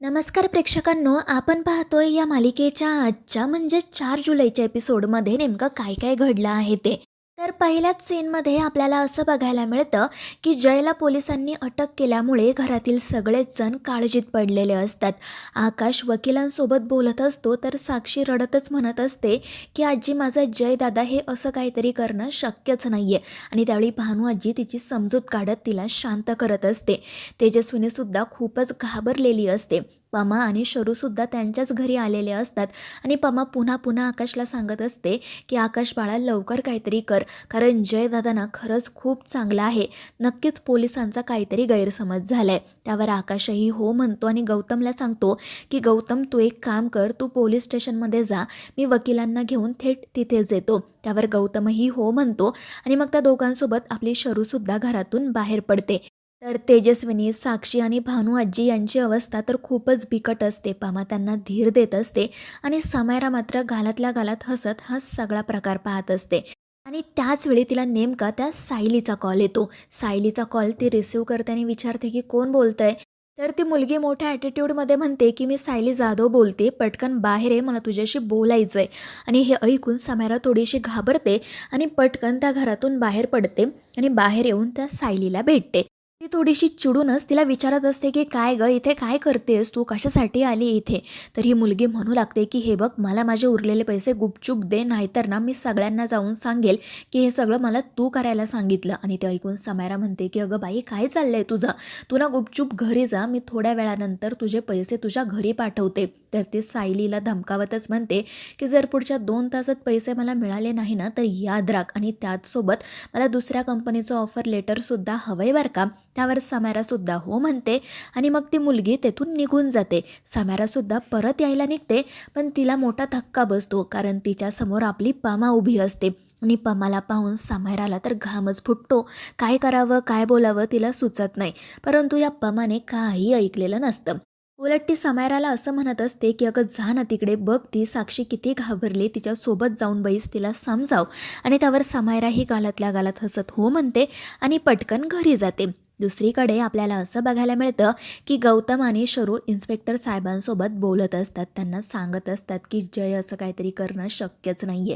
नमस्कार प्रेक्षकांनो, आपण पाहतोय या मालिकेच्या आजच्या म्हणजे 4 जुलैच्या एपिसोडमध्ये नेमकं काय काय घडलं आहे ते. तर पहिल्याच सीनमध्ये आपल्याला असं बघायला मिळतं की जयला पोलिसांनी अटक केल्यामुळे घरातील सगळेच जण काळजीत पडलेले असतात. आकाश वकिलांसोबत बोलत असतो तर साक्षी रडतच म्हणत असते की आजी, माझा जय दादा हे असं काहीतरी करणं शक्यच नाहीये. आणि त्यावेळी भानू आजी तिची समजूत काढत तिला शांत करत असते. तेजस्विनी सुद्धा खूपच घाबरलेली असते. पमा आणि शरूसुद्धा त्यांच्याच घरी आलेले असतात आणि पमा पुन्हा पुन्हा आकाशला सांगत असते की आकाश बाळा, लवकर काहीतरी कर, कारण जय दादा खरंच खूप चांगला आहे. नक्कीच पोलिसांचा काहीतरी गैरसमज झालाय. त्यावर आकाशही हो म्हणतो आणि गौतमला सांगतो की गौतम, तू एक काम कर, तू पोलीस स्टेशनमध्ये जा, मी वकिलांना घेऊन थेट तिथेच येतो. त्यावर गौतमही हो म्हणतो आणि मग त्या दोघांसोबत आपली शरूसुद्धा घरातून बाहेर पडते. तर तेजस्विनी, साक्षी आणि भानू आजी यांची अवस्था तर खूपच बिकट असते. पमा त्यांना धीर देत असते आणि समायरा मात्र गालातल्या गालात हसत हा सगळा प्रकार पाहत असते. आणि त्याच वेळी तिला नेमका त्या सायलीचा कॉल येतो. सायलीचा कॉल ती रिसीव करते आणि विचारते की कोण बोलतंय. तर ती मुलगी मोठ्या ॲटिट्यूडमध्ये म्हणते की मी सायली जाधव बोलते, पटकन बाहेर आहे, मला तुझ्याशी बोलायचं आहे. आणि हे ऐकून समायरा थोडीशी घाबरते आणि पटकन त्या घरातून बाहेर पडते आणि बाहेर येऊन त्या सायलीला भेटते. ती थोडीशी चिडूनच तिला विचारत असते की काय ग, इथे काय करतेस तू, कशासाठी आली इथे. तर ही मुलगी म्हणू लागते की हे बघ, मला माझे उरलेले पैसे गुपचूप दे, नाहीतर ना मी सगळ्यांना जाऊन सांगेल की हे सगळं मला तू करायला सांगितलं. आणि ते ऐकून समायरा म्हणते की अगं बाई, काय चाललंय तुझं, तू ना गुपचूप घरी जा, मी थोड्या वेळानंतर तुझे पैसे तुझ्या घरी पाठवते. तर ती सायलीला धमकावतच म्हणते की जर पुढच्या 2 तासात पैसे मला मिळाले नाही ना तर याद राख, आणि त्याचसोबत मला दुसऱ्या कंपनीचं ऑफर लेटरसुद्धा हवंय बरं का. त्यावर समायरासुद्धा हो म्हणते आणि मग ती मुलगी तेथून निघून जाते. समायरासुद्धा परत यायला निघते, पण तिला मोठा धक्का बसतो, कारण तिच्यासमोर आपली पमा उभी असते. आणि पमाला पाहून समायराला तर घामच फुटतो. काय करावं, काय बोलावं तिला सुचत नाही. परंतु या पमाने काही ऐकलेलं नसतं. उलट ती समायराला असं म्हणत असते की अगं जा ना तिकडे, बघ ती साक्षी किती घाबरली, तिच्यासोबत जाऊन बैस, तिला समजाव. आणि त्यावर समायरा ही गालातल्या गालात हसत हो म्हणते आणि पटकन घरी जाते. दुसरीकडे आपल्याला असं बघायला मिळतं की गौतम आणि शरू इन्स्पेक्टर साहेबांसोबत बोलत असतात. त्यांना सांगत असतात की जय असं काहीतरी करणं शक्यच नाहीये.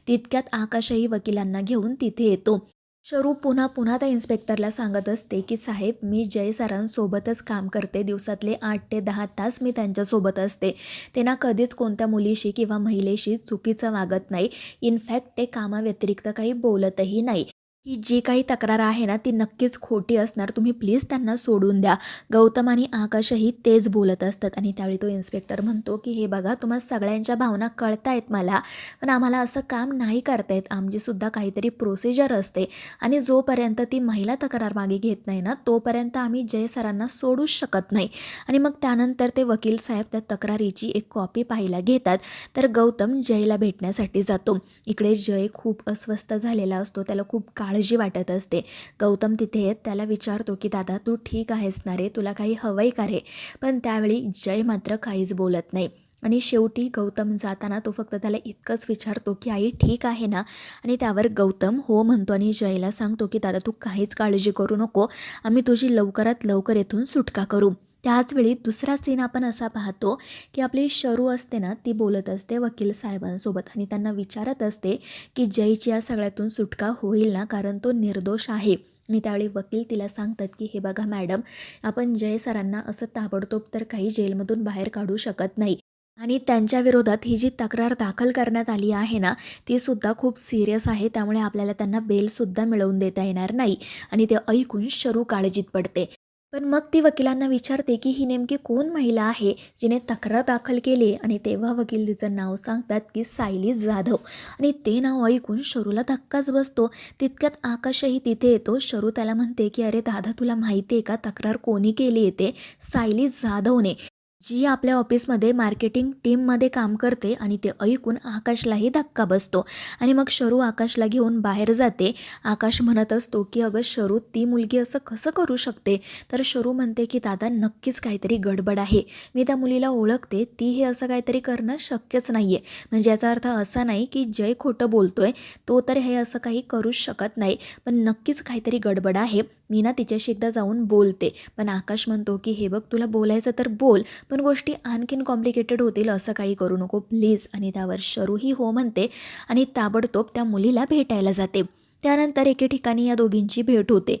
तितक्यात आकाशही वकिलांना घेऊन तिथे येतो. शरू पुन्हा पुन्हा त्या इन्स्पेक्टरला सांगत असते की साहेब, मी जय सरांसोबतच काम करते, दिवसातले 8 ते 10 तास मी त्यांच्यासोबत असते. ते ना कधीच कोणत्या मुलीशी किंवा महिलेशी चुकीचं वागत नाही. इनफॅक्ट ते कामाव्यतिरिक्त काही बोलतही नाही. ही जी काही तक्रार आहे ना ती नक्कीच खोटी असणार, तुम्ही प्लीज त्यांना सोडून द्या. गौतम आणि आकाशही तेच बोलत असतात. आणि त्यावेळी तो इन्स्पेक्टर म्हणतो की हे बघा, तुम्हा सगळ्यांच्या भावना कळतायत मला, पण आम्हाला असं काम नाही करता येत, आमचीसुद्धा काहीतरी प्रोसिजर असते. आणि जोपर्यंत ती महिला तक्रार मागे घेत नाही ना तोपर्यंत आम्ही जय सरांना सोडूच शकत नाही. आणि मग त्यानंतर ते वकील साहेब त्या तक्रारीची एक कॉपी पाहायला घेतात. तर गौतम जयला भेटण्यासाठी जातो. इकडे जय खूप अस्वस्थ झालेला असतो, त्याला खूप काळजी वाटत असते. गौतम तिथे येत त्याला विचारतो की दादा, तू ठीक आहेस ना रे, तुला काही हवंय का रे. पण त्यावेळी जय मात्र काहीच बोलत नाही. आणि शेवटी गौतम जाताना तो फक्त त्याला इतकंच विचारतो की आई ठीक आहे ना. आणि त्यावर गौतम हो म्हणतो आणि जयला सांगतो की दादा, तू काहीच काळजी करू नको, आम्ही तुझी लवकरात लवकर येथून सुटका करू. त्याचवेळी दुसरा सीन आपण असा पाहतो की आपली शरू असते ना, ती बोलत असते वकील साहेबांसोबत आणि त्यांना विचारत असते की जयची या सगळ्यातून सुटका होईल ना, कारण तो निर्दोष आहे. आणि त्यावेळी वकील तिला सांगतात की हे बघा मॅडम, आपण जय सरांना असं ताबडतोब तर काही जेलमधून बाहेर काढू शकत नाही. आणि त्यांच्या विरोधात ही जी तक्रार दाखल करण्यात आली आहे ना, ती सुद्धा खूप सिरियस आहे, त्यामुळे आपल्याला त्यांना बेलसुद्धा मिळवून देता येणार नाही. आणि ते ऐकून शरू काळजीत पडते. पण मग ती वकिलांना विचारते की ही नेमकी कोण महिला आहे जिने तक्रार दाखल केली. आणि तेव्हा वकील तिचं नाव सांगतात की सायली जाधव. आणि ते नाव ऐकून शरूला धक्काच बसतो. तितक्यात आकाशही तिथे येतो. शरू त्याला म्हणते की अरे दादा, तुला माहिती आहे का तक्रार कोणी केली येते, सायली जाधवने, जी आपल्या ऑफिसमध्ये मार्केटिंग टीममध्ये काम करते. आणि ते ऐकून आकाशलाही धक्का बसतो. आणि मग शरू आकाशला घेऊन बाहेर जाते. आकाश म्हणत असतो की अगं शरू, ती मुलगी असं कसं करू शकते. तर शरू म्हणते की दादा, नक्कीच काहीतरी गडबड आहे, मी त्या मुलीला ओळखते, ती हे असं काहीतरी करणं शक्यच नाही आहे. म्हणजे याचा अर्थ असा नाही की जय खोटं बोलतोय, तो तर हे असं काही करूच शकत नाही, पण नक्कीच काहीतरी गडबड आहे, मी ना तिच्याशी एकदा जाऊन बोलते. पण आकाश म्हणतो की हे बघ, तुला बोलायचं तर बोल, पण गोष्टी आणखीन कॉम्प्लिकेटेड होतील, असं काही करू नको प्लीज. आणि त्यावर शरूही हो म्हणते आणि ताबडतोब त्या मुलीला भेटायला जाते. त्यानंतर एके ठिकाणी या दोघींची भेट होते.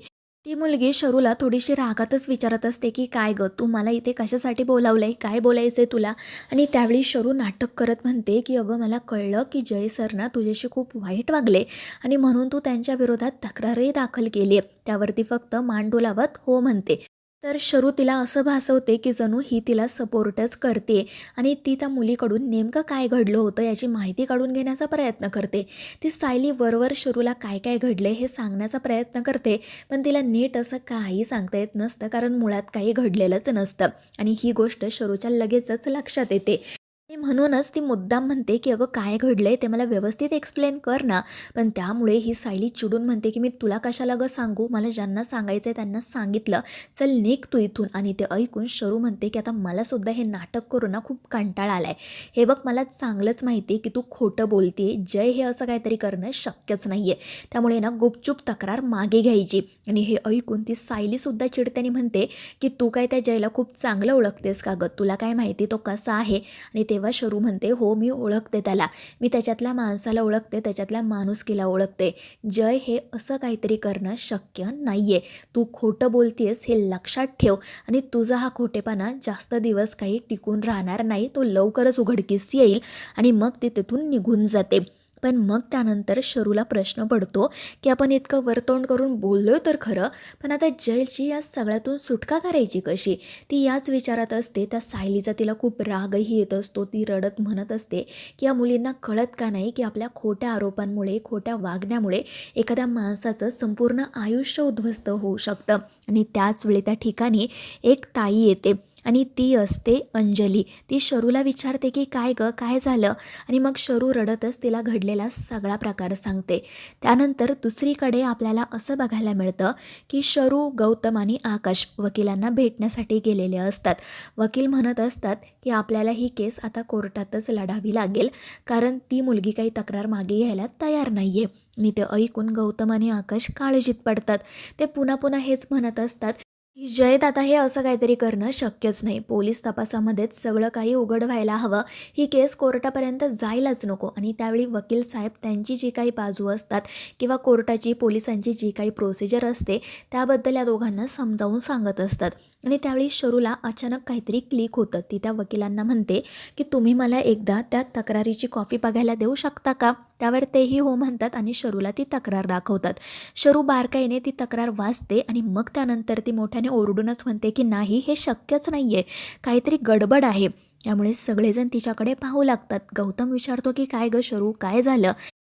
ती मुलगी शरूला थोडीशी रागातच विचारत असते की काय गं, तू मला इथे कशासाठी बोलावलंय, काय बोलायचंय तुला. आणि त्यावेळी शरू नाटक करत म्हणते की अगं, मला कळलं की जय सर ना तुझ्याशी खूप वाईट वागले आणि म्हणून तू त्यांच्या विरोधात तक्रारही दाखल केली आहे. त्यावरती फक्त मान डोलावत हो म्हणते. तर शरू तिला असं भासवते की जणू ही तिला सपोर्टच करते आणि ती त्या मुलीकडून नेमकं काय घडलं होतं याची माहिती काढून घेण्याचा प्रयत्न करते. ती सायली वरवर शरूला काय काय घडले हे सांगण्याचा प्रयत्न करते, पण तिला नीट असं काही सांगता येत नसतं, कारण मुळात काही घडलेलंच नसतं आणि ही गोष्ट शरूच्या लगेचच लक्षात येते. आणि म्हणूनच ती मुद्दाम म्हणते की अगं, काय घडलंय ते मला व्यवस्थित एक्सप्लेन कर ना. पण त्यामुळे ही सायली चिडून म्हणते की मी तुला कशाला गं सांगू, मला ज्यांना सांगायचं आहे त्यांना सांगितलं, चल निघ तू इथून. आणि ते ऐकून शरू म्हणते की आता मला सुद्धा हे नाटक करून ना खूप कंटाळा आलाय. हे बघ, मला चांगलंच माहिती आहे की तू खोटं बोलते, जय हे असं काहीतरी करणं शक्यच नाही आहे, त्यामुळे ना गुपचूप तक्रार मागे घ्यायची. आणि हे ऐकून ती सायलीसुद्धा चिडत्याने म्हणते की तू काय त्या जयला खूप चांगलं ओळखतेस का गं, तुला काय माहिती तो कसा आहे. आणि तेव्हा शरू म्हणते हो, मी ओळखते त्याला, मी त्याच्यातल्या माणसाला ओळखते, त्याच्यातल्या माणुसकीला ओळखते. जय हे असं काहीतरी करणं शक्य नाही आहे. तू खोटं बोलतेस हे लक्षात ठेव आणि तुझा हा खोटेपणा जास्त दिवस काही टिकून राहणार नाही, तो लवकरच उघडकीस येईल. आणि मग ती तिथून निघून जाते. पण मग त्यानंतर शरूला प्रश्न पडतो की आपण इतकं वरतोंड करून बोललोय तर खरं, पण आता जयची या सगळ्यातून सुटका करायची कशी. ती याच विचारात असते. त्या सायलीचा तिला खूप रागही येत असतो. ती रडत म्हणत असते की या मुलींना कळत का नाही की आपल्या खोट्या आरोपांमुळे, खोट्या वागण्यामुळे एखाद्या माणसाचं संपूर्ण आयुष्य उद्ध्वस्त होऊ शकतं. आणि त्याच वेळी त्या ठिकाणी एक ताई येते आणि ती असते अंजली. ती शरूला विचारते की काय गं, काय झालं. आणि मग शरू रडतच तिला घडलेला सगळा प्रकार सांगते. त्यानंतर दुसरीकडे आपल्याला असं बघायला मिळतं की शरू, गौतम आणि आकाश वकिलांना भेटण्यासाठी गेलेले असतात. वकील म्हणत असतात की आपल्याला ही केस आता कोर्टातच लढावी लागेल, कारण ती मुलगी काही तक्रार मागे घ्यायला तयार नाही आहे. आणि ते ऐकून गौतम आणि आकाश काळजीत पडतात. ते पुन्हा पुन्हा हेच म्हणत असतात की जयत आता हे असं काहीतरी करणं शक्यच नाही. पोलीस तपासामध्येच सगळं काही उघड व्हायला हवं, ही केस कोर्टापर्यंत जायलाच नको. आणि त्यावेळी वकील साहेब त्यांची जी काही बाजू असतात किंवा कोर्टाची, पोलिसांची जी काही प्रोसिजर असते त्याबद्दल या दोघांना समजावून सांगत असतात. आणि त्यावेळी शरूला अचानक काहीतरी क्लिक होतं. ती त्या वकिलांना म्हणते की तुम्ही मला एकदा त्या तक्रारीची कॉपी बघायला देऊ शकता का. त्यावर तेही हो म्हणतात आणि शरूला ती तक्रार दाखवतात. शरू बारकाईने ती तक्रार वाचते आणि मग त्यानंतर ती मोठ्याने ओरडूनच म्हणते की नाही, हे शक्यच नाही आहे, काहीतरी गडबड आहे. त्यामुळे सगळेजण तिच्याकडे पाहू लागतात. गौतम विचारतो की काय गं शरू, काय झालं.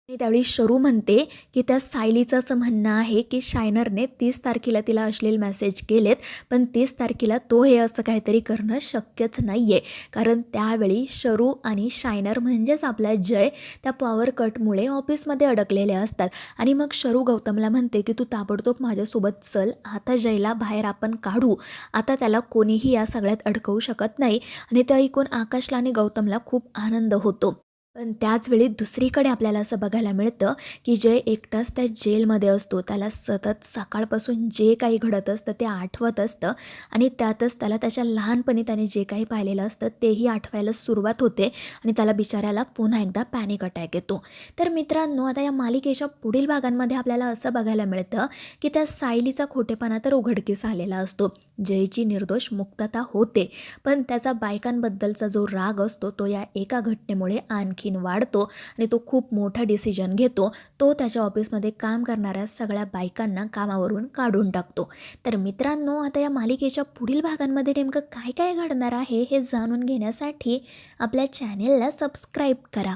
आणि त्यावेळी शरू म्हणते की त्या सायलीचं असं म्हणणं आहे की शायनरने 30 तारखेला तिला अश्लील मेसेज केलेत, पण 30 तारखेला तो हे असं काहीतरी करणं शक्यच नाही आहे, कारण त्यावेळी शरू आणि शायनर म्हणजेच आपला जय त्या पॉवर कटमुळे ऑफिसमध्ये अडकलेले असतात. आणि मग शरू गौतमला म्हणते की तू ताबडतोब माझ्यासोबत चल, आता जयला बाहेर आपण काढू, आता त्याला कोणीही या सगळ्यात अडकवू शकत नाही. आणि ते ऐकून आकाशला आणि गौतमला खूप आनंद होतो. पण त्याचवेळी दुसरीकडे आपल्याला असं बघायला मिळतं की जय एकटाच त्या जेलमध्ये असतो. त्याला सतत सकाळपासून जे काही घडत असतं ते आठवत असतं आणि त्यातच त्याला त्याच्या लहानपणी त्याने जे काही पाहिलेलं असतं तेही आठवायला सुरुवात होते आणि त्याला बिचाऱ्याला पुन्हा एकदा पॅनिक अटॅक येतो. तर मित्रांनो, आता या मालिकेच्या पुढील भागांमध्ये आपल्याला असं बघायला मिळतं की त्या सायलीचा खोटेपणा तर उघडकीस आलेला असतो. जयची निर्दोष मुक्तता होते, पण त्याचा बायकांबद्दलचा जो राग असतो तो या एका घटनेमुळे आणखीन वाढतो आणि तो खूप मोठा डिसिजन घेतो. तो त्याच्या ऑफिसमध्ये काम करणाऱ्या सगळ्या बायकांना कामावरून काढून टाकतो. तर मित्रांनो, आता या मालिकेच्या पुढील भागांमध्ये नेमकं काय काय घडणार आहे हे जाणून घेण्यासाठी आपल्या चॅनेलला सबस्क्राईब करा.